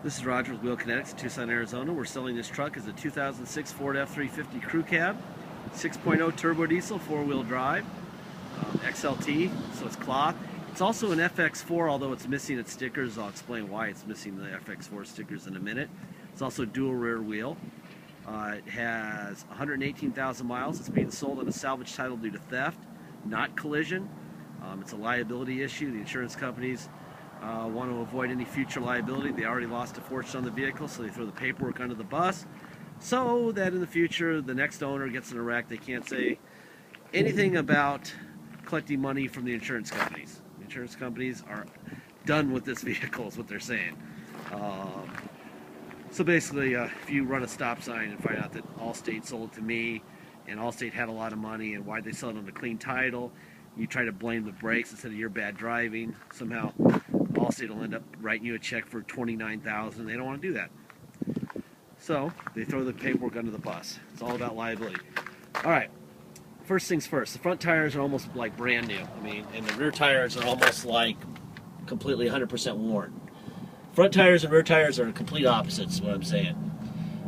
This is Roger with Wheel Kinetics in Tucson, Arizona. We're selling this truck as a 2006 Ford F350 Crew Cab, 6.0 turbo diesel, four-wheel drive, XLT, so it's cloth. It's also an FX4, although it's missing its stickers. I'll explain why it's missing the FX4 stickers in a minute. It's also dual rear wheel. It has 118,000 miles. It's being sold on a salvage title due to theft, not collision. It's a liability issue. The insurance companies want to avoid any future liability. They already lost a fortune on the vehicle, so they throw the paperwork under the bus so that in the future the next owner gets in a wreck. They can't say anything about collecting money from the insurance companies. The insurance companies are done with this vehicle is what they're saying. So basically, if you run a stop sign and find out that Allstate sold it to me and Allstate had a lot of money and why'd they sell it on a clean title, you try to blame the brakes instead of your bad driving, somehow Allstate will end up writing you a check for $29,000. They don't want to do that. So they throw the paperwork under the bus. It's all about liability. All right, first things first. The front tires are almost like brand new. I mean, and the rear tires are almost like completely 100% worn. Front tires and rear tires are complete opposites, is what I'm saying.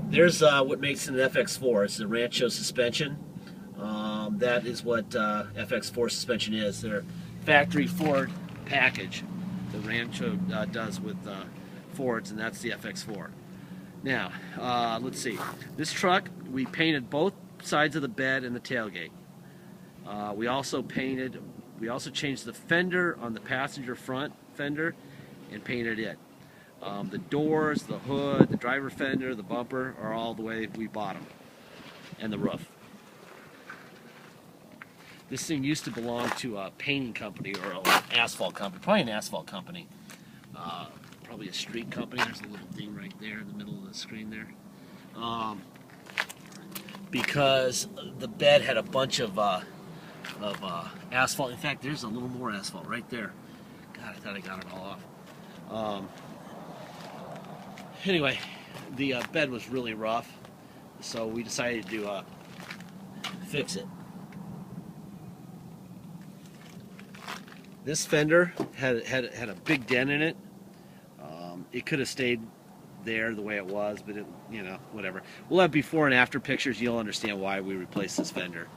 There's what makes it an FX4. It's the Rancho suspension. That is what FX4 suspension is. Their factory Ford package that Rancho does with Fords, and that's the FX4. Now, let's see. This truck, we painted both sides of the bed and the tailgate. We also changed the fender on the passenger front fender and painted it. The doors, the hood, the driver fender, the bumper are all the way we bought them, and the roof. This thing used to belong to a painting company or an asphalt company, probably an asphalt company, probably a street company. There's a little thing right there in the middle of the screen there. Because the bed had a bunch of asphalt. In fact, there's a little more asphalt right there. God, I thought I got it all off. Anyway, the bed was really rough, so we decided to fix it. This fender had a big dent in it. It could have stayed there the way it was, but whatever. We'll have before and after pictures. You'll understand why we replaced this fender.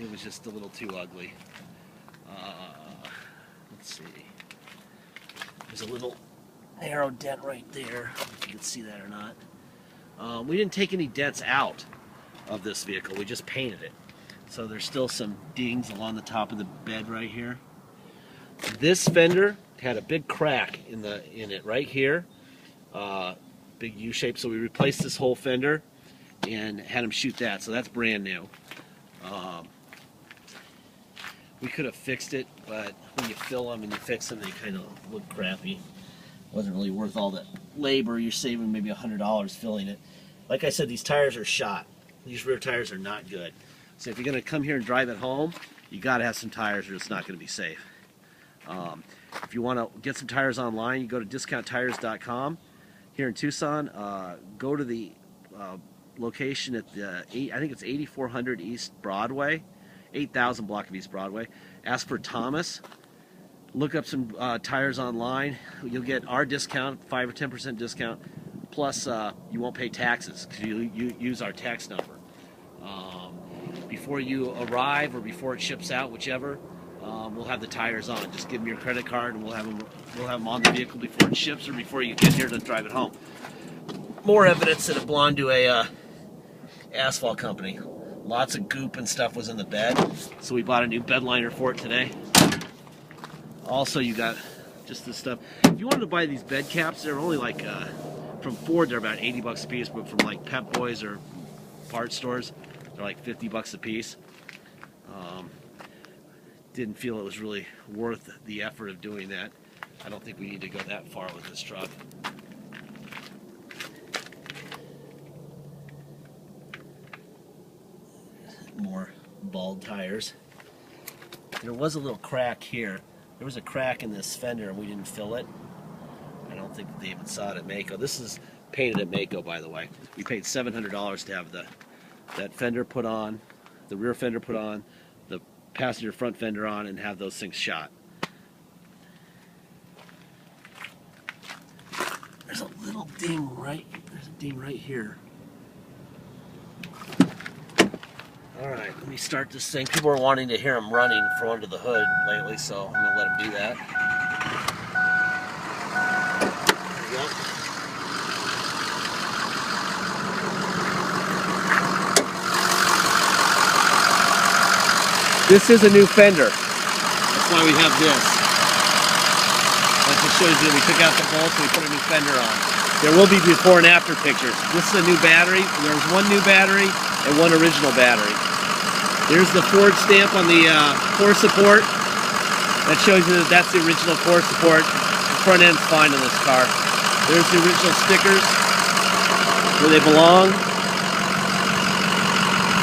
It was just a little too ugly. Let's see. There's a little narrow dent right there. I don't know if you can see that or not. We didn't take any dents out of this vehicle. We just painted it. So there's still some dings along the top of the bed right here. This fender had a big crack in it right here, big U shape. So we replaced this whole fender and had them shoot that. So that's brand new. We could have fixed it, but when you fill them and you fix them, they kind of look crappy. Wasn't really worth all that labor. You're saving maybe $100 filling it. Like I said, these tires are shot. These rear tires are not good. So if you're going to come here and drive it home, you got to have some tires or it's not going to be safe. If you want to get some tires online, you go to discounttires.com here in Tucson. Go to the location at the I think it's 8400 East Broadway, 8000 block of East Broadway. Ask for Thomas. Look up some tires online. You'll get our discount, 5 or 10% discount. Plus, you won't pay taxes because you use our tax number. Before you arrive or before it ships out, whichever, we'll have the tires on. Just give them your credit card, and we'll have them on the vehicle before it ships or before you get here to drive it home. More evidence that it belonged to a asphalt company. Lots of goop and stuff was in the bed, so we bought a new bed liner for it today. Also, you got just this stuff. If you wanted to buy these bed caps, they're only like from Ford, they're about 80 bucks a piece, but from like Pep Boys or parts stores, they're like 50 bucks a piece. Didn't feel it was really worth the effort of doing that. I don't think we need to go that far with this truck. More bald tires. There was a little crack here. There was a crack in this fender and we didn't fill it. I don't think they even saw it at Mako. This is painted at Mako, by the way. We paid $700 to have that fender put on, the rear fender put on, the passenger front fender on, and have those things shot. There's a little ding right. There's a ding right here. All right, let me start this thing. People are wanting to hear him running from under the hood lately, so I'm gonna let him do that. There we go. This is a new fender. That's why we have this. That just shows you that we took out the bolts and we put a new fender on. There will be before and after pictures. This is a new battery. There's one new battery and one original battery. There's the Ford stamp on the core support. That shows you that that's the original core support. The front end's fine on this car. There's the original stickers where they belong.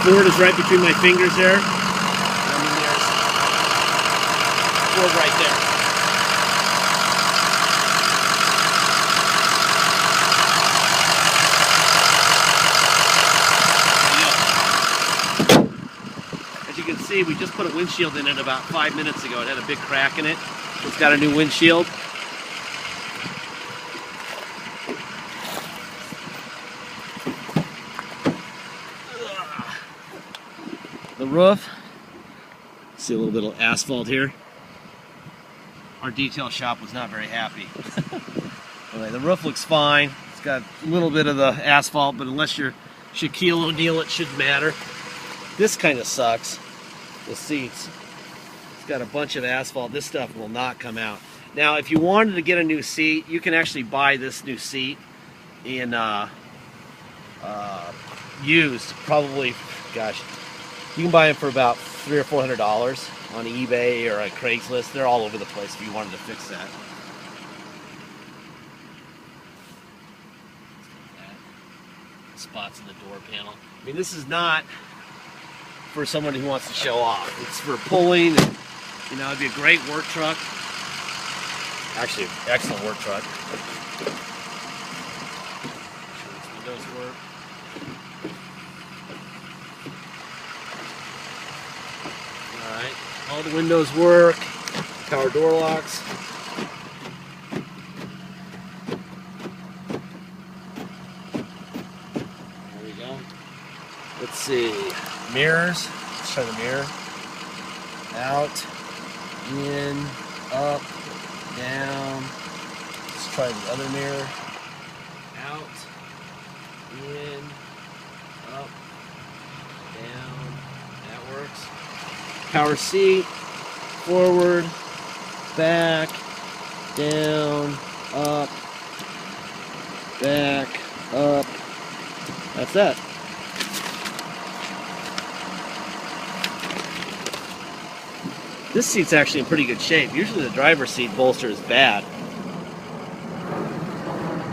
Ford is right between my fingers there. And then there's Ford right there. See, we just put a windshield in it about 5 minutes ago. It had a big crack in it. It's got a new windshield. The roof. See a little bit of asphalt here. Our detail shop was not very happy. Anyway, the roof looks fine. It's got a little bit of the asphalt, but unless you're Shaquille O'Neal, it shouldn't matter. This kind of sucks. The seats. It's got a bunch of asphalt. This stuff will not come out. Now, if you wanted to get a new seat, you can actually buy this new seat in used. Probably, gosh, you can buy them for about $300 or $400 on eBay or on Craigslist. They're all over the place if you wanted to fix that. Spots in the door panel. I mean, this is not for someone who wants to show off. It's for pulling, and, you know, it'd be a great work truck. Actually, excellent work truck. Windows work. All right, all the windows work. Power door locks. There we go. Let's see. Mirrors. Let's try the mirror. Out, in, up, down. Let's try the other mirror. Out, in, up, down. That works. Power seat. Forward, back, down, up, back, up. That's that. This seat's actually in pretty good shape. Usually the driver's seat bolster is bad.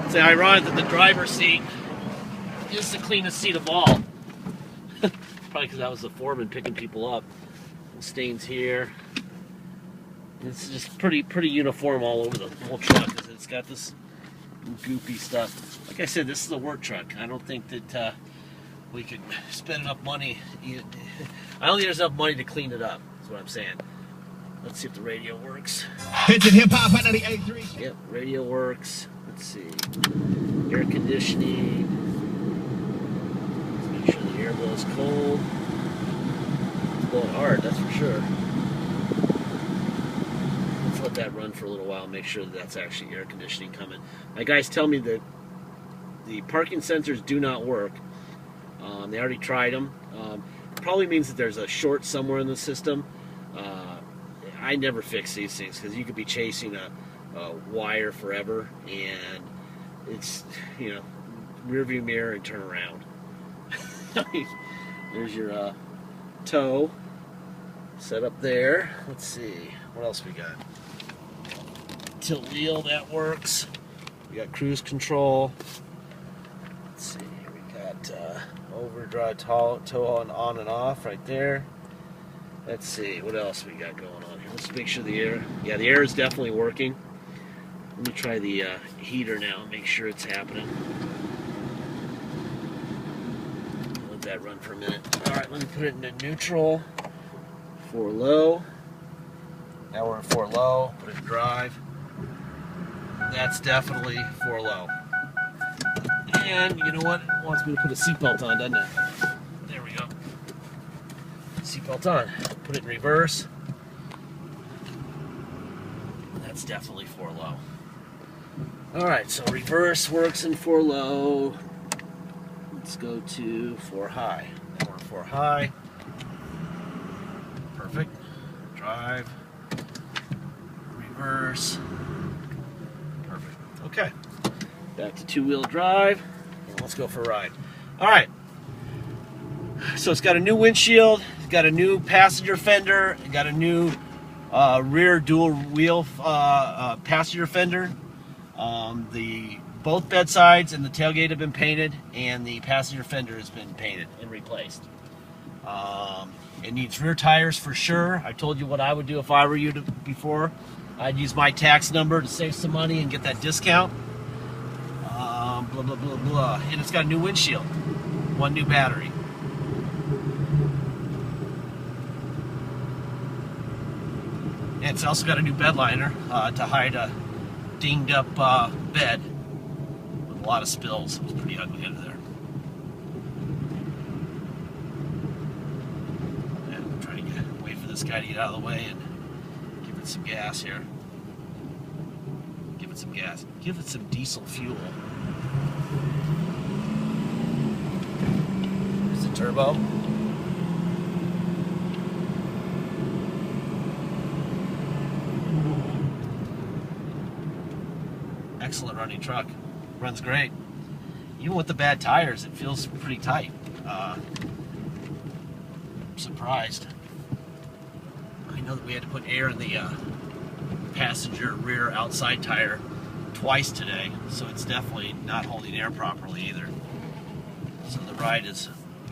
It's ironic that the driver's seat is the cleanest seat of all. Probably because that was the foreman picking people up. Stains here. It's just pretty uniform all over the whole truck. It's got this goopy stuff. Like I said, this is a work truck. I don't think that we could spend enough money. I don't think there's enough money to clean it up. That's what I'm saying. Let's see if the radio works. It's in hip hop 98.3. Yep, radio works. Let's see. Air conditioning. Let's make sure the air blows cold. It's blowing hard, that's for sure. Let's let that run for a little while and make sure that that's actually air conditioning coming. My guys tell me that the parking sensors do not work. They already tried them. Probably means that there's a short somewhere in the system. I never fix these things because you could be chasing a wire forever, and it's, you know, rear view mirror and turn around. There's your tow set up there. Let's see what else we got. Tilt wheel, that works. We got cruise control. Let's see, we got overdrive tow on and off right there. Let's see, what else we got going on here? Let's make sure the air, yeah, the air is definitely working. Let me try the heater now and make sure it's happening. Let that run for a minute. All right, let me put it into neutral, 4 low. Now we're in 4 low, put it in drive. That's definitely 4 low. And you know what? It wants me to put a seatbelt on, doesn't it? There we go. Seatbelt on. Put it in reverse. That's definitely 4 low. Alright, so reverse works in 4 low. Let's go to 4 high. Now we're in 4 high. Perfect. Drive. Reverse. Perfect. Okay. Back to 2-wheel drive. And let's go for a ride. Alright. So it's got a new windshield. It's got a new passenger fender. It's got a new rear dual wheel passenger fender. Both bed sides and the tailgate have been painted, and the passenger fender has been painted and replaced. It needs rear tires for sure. I told you what I would do if I were you before. I'd use my tax number to save some money and get that discount. Blah, blah, blah, blah. And it's got a new windshield, 1 new battery. And it's also got a new bed liner to hide a dinged up bed with a lot of spills. It was pretty ugly under there. And I'm trying to wait for this guy to get out of the way and give it some gas here. Give it some gas. Give it some diesel fuel. Is it turbo? Excellent running truck. Runs great. Even with the bad tires, it feels pretty tight. I'm surprised. I know that we had to put air in the passenger rear outside tire twice today, so it's definitely not holding air properly either. So the ride is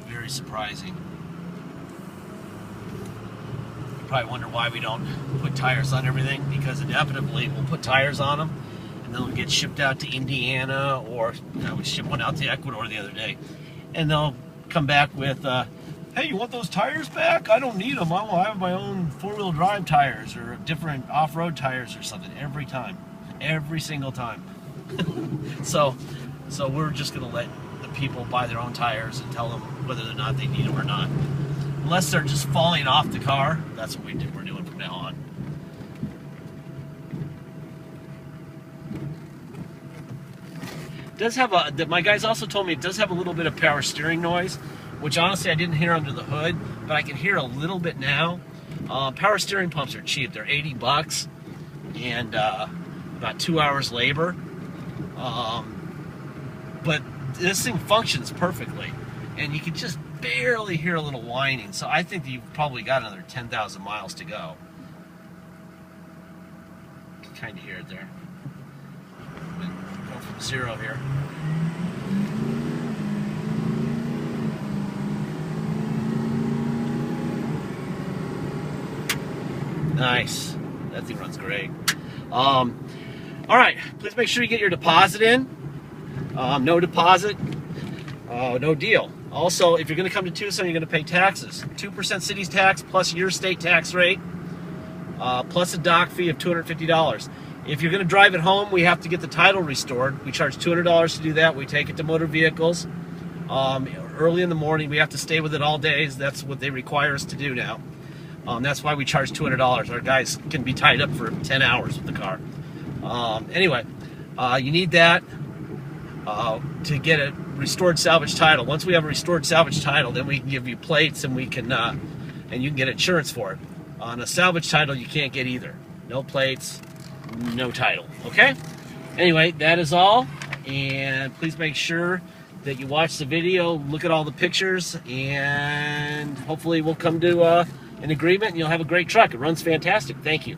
very surprising. You probably wonder why we don't put tires on everything, because inevitably we'll put tires on them and they'll get shipped out to Indiana, or we shipped one out to Ecuador the other day, and they'll come back with, hey, you want those tires back? I don't need them. I have my own 4-wheel drive tires or different off-road tires or something every time. Every single time. So we're just going to let the people buy their own tires and tell them whether or not they need them or not. Unless they're just falling off the car, that's what we're doing from now on. It does have my guys also told me it does have a little bit of power steering noise, which honestly I didn't hear under the hood, but I can hear a little bit now. Power steering pumps are cheap. They're $80 and about 2 hours labor. But this thing functions perfectly, and you can just barely hear a little whining. So I think that you've probably got another 10,000 miles to go. You can kind of hear it there. Go from 0 here. Nice. That thing runs great. All right, please make sure you get your deposit in. No deposit, no deal. Also, if you're going to come to Tucson, you're going to pay taxes. 2% city's tax plus your state tax rate, plus a dock fee of $250. If you're going to drive it home, we have to get the title restored. We charge $200 to do that. We take it to motor vehicles. Early in the morning, we have to stay with it all day. That's what they require us to do now. That's why we charge $200. Our guys can be tied up for 10 hours with the car. Anyway, you need that to get a restored salvage title. Once we have a restored salvage title, then we can give you plates, and we can and you can get insurance for it. On a salvage title, you can't get either. No plates, no title. Okay? Anyway, that is all. And please make sure that you watch the video, look at all the pictures, and hopefully we'll come to an agreement and you'll have a great truck. It runs fantastic. Thank you.